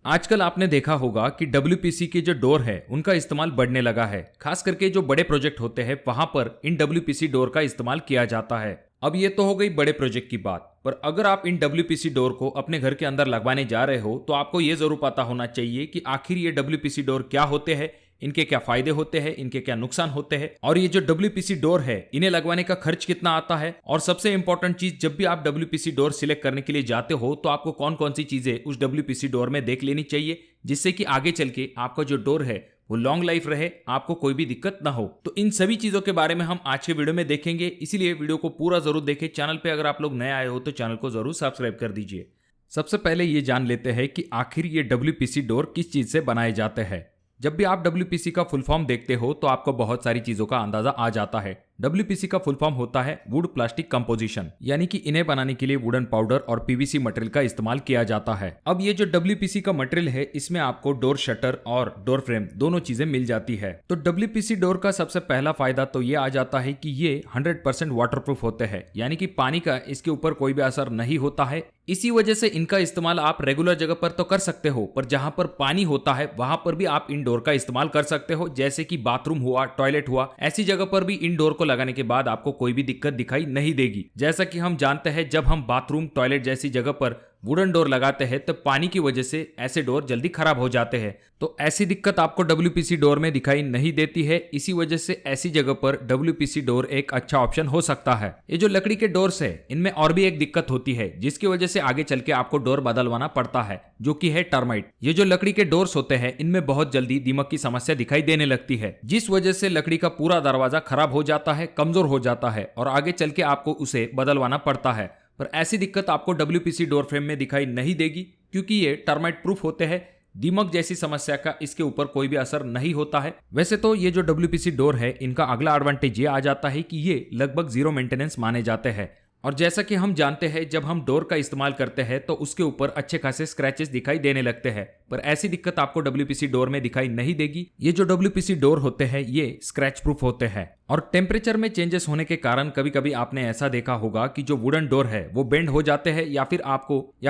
आजकल आपने देखा होगा कि डब्ल्यूपीसी के जो डोर है उनका इस्तेमाल बढ़ने लगा है। खास करके जो बड़े प्रोजेक्ट होते हैं वहां पर इन डब्ल्यूपीसी डोर का इस्तेमाल किया जाता है। अब ये तो हो गई बड़े प्रोजेक्ट की बात, पर अगर आप इन डब्ल्यूपीसी डोर को अपने घर के अंदर लगवाने जा रहे हो तो आपको ये जरूर पता होना चाहिए कि आखिर ये डब्ल्यूपीसी डोर क्या होते हैं, इनके क्या फायदे होते हैं, इनके क्या नुकसान होते हैं, और ये जो डब्ल्यूपीसी डोर है इन्हें लगवाने का खर्च कितना आता है। और सबसे इंपॉर्टेंट चीज, जब भी आप डब्ल्यूपीसी डोर सिलेक्ट करने के लिए जाते हो तो आपको कौन कौन सी चीजें उस डब्ल्यूपीसी डोर में देख लेनी चाहिए, जिससे कि आगे चल के आपका जो डोर है वो लॉन्ग लाइफ रहे, आपको कोई भी दिक्कत ना हो। तो इन सभी चीजों के बारे में हम आज के वीडियो में देखेंगे, इसीलिए वीडियो को पूरा जरूर देखें। चैनल पे अगर आप लोग नए आए हो तो चैनल को जरूर सब्सक्राइब कर दीजिए। सबसे पहले ये जान लेते हैं कि आखिर ये डब्ल्यूपीसी डोर किस चीज से बनाए जाते हैं। जब भी आप डब्ल्यूपीसी का फुल फॉर्म देखते हो तो आपको बहुत सारी चीजों का अंदाजा आ जाता है। डब्ल्यूपीसी का फुल फॉर्म होता है वुड प्लास्टिक कंपोजिशन, यानी कि इन्हें बनाने के लिए वुडन पाउडर और पीवीसी मटेरियल का इस्तेमाल किया जाता है। अब ये जो डब्ल्यूपीसी का मटेरियल है इसमें आपको डोर शटर और डोर फ्रेम दोनों चीजें मिल जाती है। तो डब्ल्यूपीसी डोर का सबसे पहला फायदा तो ये आ जाता है कि ये 100% वाटरप्रूफ होते हैं, यानी कि पानी का इसके ऊपर कोई भी असर नहीं होता है। इसी वजह से इनका इस्तेमाल आप रेगुलर जगह पर तो कर सकते हो, पर जहां पर पानी होता है वहां पर भी आप इन डोर का इस्तेमाल कर सकते हो, जैसे कि बाथरूम हुआ, टॉयलेट हुआ, ऐसी जगह पर भी इन डोर को लगाने के बाद आपको कोई भी दिक्कत दिखाई नहीं देगी। जैसा कि हम जानते हैं जब हम बाथरूम, टॉयलेट जैसी जगह पर वुडन डोर लगाते हैं तो पानी की वजह से ऐसे डोर जल्दी खराब हो जाते हैं, तो ऐसी दिक्कत आपको डब्ल्यूपीसी डोर में दिखाई नहीं देती है। इसी वजह से ऐसी जगह पर डब्ल्यूपीसी डोर एक अच्छा ऑप्शन हो सकता है। ये जो लकड़ी के डोर्स है इनमें और भी एक दिक्कत होती है, जिसकी वजह से आगे चल के आपको डोर बदलवाना पड़ता है, जो कि है टर्माइट। ये जो लकड़ी के डोर्स होते हैं इनमें बहुत जल्दी दीमक की समस्या दिखाई देने लगती है, जिस वजह से लकड़ी का पूरा दरवाजा खराब हो जाता है, कमजोर हो जाता है और आगे चल के आपको उसे बदलवाना पड़ता है। पर ऐसी दिक्कत आपको डब्ल्यूपीसी डोर फ्रेम में दिखाई नहीं देगी, क्योंकि ये टर्माइट प्रूफ होते हैं। दीमक जैसी समस्या का इसके ऊपर कोई भी असर नहीं होता है। वैसे तो ये जो डब्ल्यूपीसी डोर है इनका अगला एडवांटेज ये आ जाता है कि ये लगभग जीरो मेंटेनेंस माने जाते हैं। और जैसा कि हम जानते हैं जब हम डोर का इस्तेमाल करते हैं तो उसके ऊपर अच्छे खासे स्क्रैचेस दिखाई देने लगते हैं, पर ऐसी दिक्कत आपको डब्ल्यूपीसी डोर में दिखाई नहीं देगी। ये जो डब्ल्यूपीसी डोर होते हैं ये स्क्रैच प्रूफ होते हैं। और टेम्परेचर में चेंजेस होने के कारण कभी कभी आपने ऐसा देखा होगा कि जो वुडन डोर है वो बेंड हो जाते हैं, या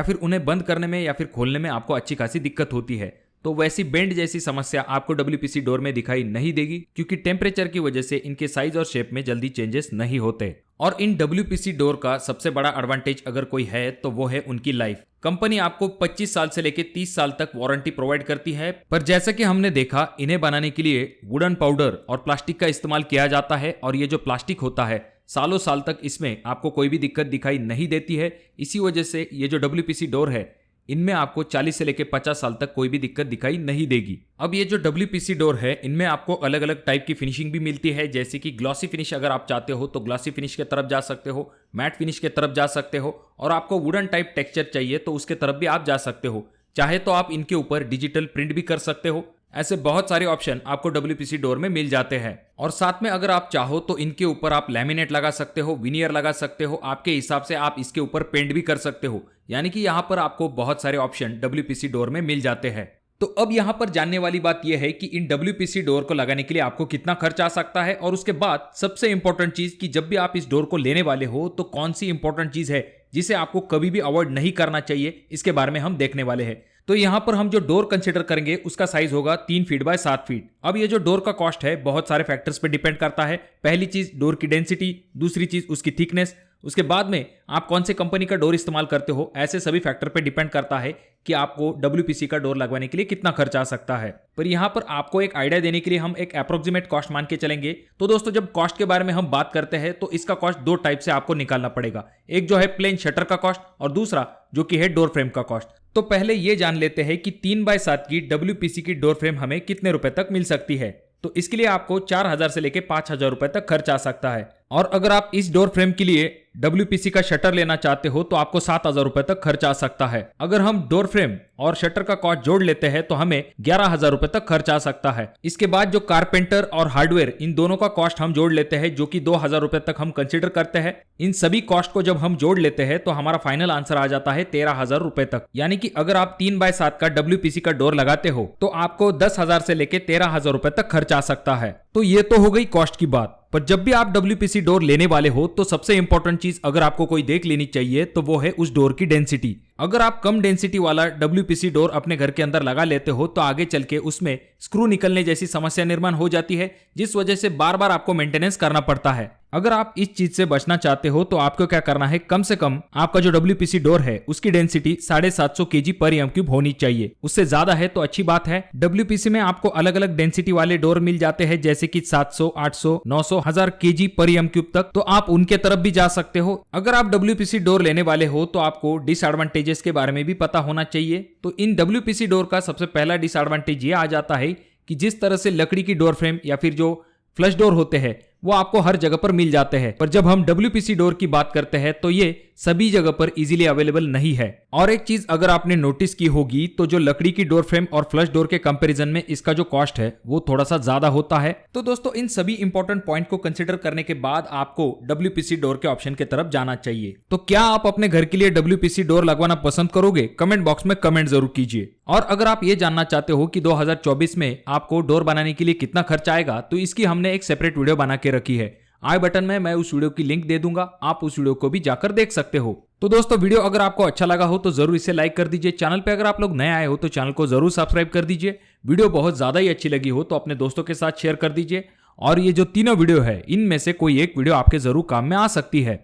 फिर उन्हें बंद करने में या फिर खोलने में आपको अच्छी खासी दिक्कत होती है। तो वैसी बेंड जैसी समस्या आपको डब्ल्यूपीसी डोर में दिखाई नहीं देगी, क्योंकि टेम्परेचर की वजह से इनके साइज और शेप में जल्दी चेंजेस नहीं होते। और इन डब्ल्यूपीसी डोर का सबसे बड़ा एडवांटेज अगर कोई है तो वो है उनकी लाइफ। कंपनी आपको 25 साल से लेकर 30 साल तक वारंटी प्रोवाइड करती है, पर जैसा कि हमने देखा इन्हें बनाने के लिए वुडन पाउडर और प्लास्टिक का इस्तेमाल किया जाता है, और ये जो प्लास्टिक होता है सालों साल तक इसमें आपको कोई भी दिक्कत दिखाई नहीं देती है। इसी वजह से ये जो डब्ल्यूपीसी डोर है इनमें आपको 40 से लेकर 50 साल तक कोई भी दिक्कत दिखाई नहीं देगी। अब ये जो डब्ल्यूपीसी डोर है इनमें आपको अलग अलग टाइप की फिनिशिंग भी मिलती है, जैसे कि ग्लॉसी फिनिश अगर आप चाहते हो तो ग्लॉसी फिनिश के तरफ जा सकते हो, मैट फिनिश के तरफ जा सकते हो, और आपको वुडन टाइप टेक्सचर चाहिए तो उसके तरफ भी आप जा सकते हो। चाहे तो आप इनके ऊपर डिजिटल प्रिंट भी कर सकते हो। ऐसे बहुत सारे ऑप्शन आपको डब्ल्यूपीसी डोर में मिल जाते हैं। और साथ में अगर आप चाहो तो इनके ऊपर आप लैमिनेट लगा सकते हो, विनियर लगा सकते हो, आपके हिसाब से आप इसके ऊपर पेंट भी कर सकते हो। यानी कि यहाँ पर आपको बहुत सारे ऑप्शन डब्ल्यूपीसी डोर में मिल जाते हैं। तो अब यहाँ पर जानने वाली बात यह है कि इन डब्ल्यूपीसी डोर को लगाने के लिए आपको कितना खर्च आ सकता है, और उसके बाद सबसे इंपॉर्टेंट चीज कि जब भी आप इस डोर को लेने वाले हो तो कौन सी इंपॉर्टेंट चीज है जिसे आपको कभी भी अवॉइड नहीं करना चाहिए, इसके बारे में हम देखने वाले हैं। तो यहां पर हम जो डोर कंसीडर करेंगे उसका साइज होगा 3 फीट बाय 7 फीट। अब ये जो डोर का कॉस्ट है बहुत सारे फैक्टर्स पे डिपेंड करता है। पहली चीज डोर की डेंसिटी, दूसरी चीज उसकी थिकनेस, उसके बाद में आप कौन से कंपनी का डोर इस्तेमाल करते हो, ऐसे सभी फैक्टर पे डिपेंड करता है कि आपको डब्ल्यूपीसी का डोर लगवाने के लिए कितना खर्च आ सकता है। पर यहां पर आपको एक आइडिया देने के लिए हम एक अप्रोक्सीमेट कॉस्ट मान के चलेंगे। तो दोस्तों जब कॉस्ट के बारे में हम बात करते हैं तो इसका कॉस्ट दो टाइप से आपको निकालना पड़ेगा। एक जो है प्लेन शटर का कॉस्ट और दूसरा जो कि है डोर फ्रेम का कॉस्ट। तो पहले ये जान लेते हैं कि 3x7 की डब्ल्यूपीसी की डोर फ्रेम हमें कितने रुपए तक मिल सकती है। तो इसके लिए आपको 4000 से लेकर 5000 रुपए तक खर्च आ सकता है। और अगर आप इस डोर फ्रेम के लिए डब्ल्यूपीसी का शटर लेना चाहते हो तो आपको 7000 रुपए तक खर्च आ सकता है। अगर हम डोर फ्रेम और शटर का कॉस्ट जोड़ लेते हैं तो हमें 11000 रुपए तक खर्च आ सकता है। इसके बाद जो कारपेंटर और हार्डवेयर इन दोनों का कॉस्ट हम जोड़ लेते हैं, जो कि 2000 रुपए तक हम कंसिडर करते हैं। इन सभी कॉस्ट को जब हम जोड़ लेते हैं तो हमारा फाइनल आंसर आ जाता है 13000 रुपए तक। यानी कि अगर आप 3x7 का डब्ल्यूपीसी का डोर लगाते हो तो आपको 10000 से लेकर 13000 रुपए तक खर्च आ सकता है। तो ये तो हो गई कॉस्ट की बात। पर जब भी आप WPC डोर लेने वाले हो तो सबसे इंपॉर्टेंट चीज अगर आपको कोई देख लेनी चाहिए तो वो है उस डोर की डेंसिटी। अगर आप कम डेंसिटी वाला WPC डोर अपने घर के अंदर लगा लेते हो तो आगे चल के उसमें स्क्रू निकलने जैसी समस्या निर्माण हो जाती है, जिस वजह से बार बार आपको मेंटेनेंस करना पड़ता है। अगर आप इस चीज से बचना चाहते हो तो आपको क्या करना है, कम से कम आपका जो WPC डोर है उसकी डेंसिटी 750 kg पर m³ होनी चाहिए। उससे ज्यादा है तो अच्छी बात है। WPC में आपको अलग अलग डेंसिटी वाले डोर मिल जाते हैं, जैसे कि 700, 800, 900, 1000 kg पर m³ तक, तो आप उनके तरफ भी जा सकते हो। अगर आप WPC डोर लेने वाले हो तो आपको डिसएडवांटेजेस के बारे में भी पता होना चाहिए। तो इन WPC डोर का सबसे पहला डिसएडवांटेज ये आ जाता है कि जिस तरह से लकड़ी की डोर फ्रेम या फिर जो फ्लश डोर होते हैं वो आपको हर जगह पर मिल जाते हैं, पर जब हम WPC डोर की बात करते हैं तो ये सभी जगह पर इजीली अवेलेबल नहीं है। और एक चीज अगर आपने नोटिस की होगी तो जो लकड़ी की डोर फ्रेम और फ्लश डोर के कंपैरिजन में इसका जो कॉस्ट है वो थोड़ा सा ज्यादा होता है। तो दोस्तों इन सभी इंपॉर्टेंट पॉइंट को कंसिडर करने के बाद आपको WPC डोर के ऑप्शन की तरफ जाना चाहिए। तो क्या आप अपने घर के लिए WPC डोर लगवाना पसंद करोगे? कमेंट बॉक्स में कमेंट जरूर कीजिए। और अगर आप ये जानना चाहते हो कि 2024 में आपको डोर बनाने के लिए कितना खर्च आएगा तो इसकी हमने एक सेपरेट वीडियो बना के रखी है। आई बटन में मैं उस वीडियो की लिंक दे दूंगा, आप उस वीडियो को भी जाकर देख सकते हो। तो दोस्तों वीडियो अगर आपको अच्छा लगा हो तो जरूर इसे लाइक कर दीजिए। चैनल पे अगर आप लोग नए आए हो तो चैनल को जरूर सब्सक्राइब कर दीजिए। वीडियो बहुत ज्यादा ही अच्छी लगी हो तो अपने दोस्तों के साथ शेयर कर दीजिए। और ये जो तीनों वीडियो है इनमें से कोई एक वीडियो आपके जरूर काम में आ सकती है।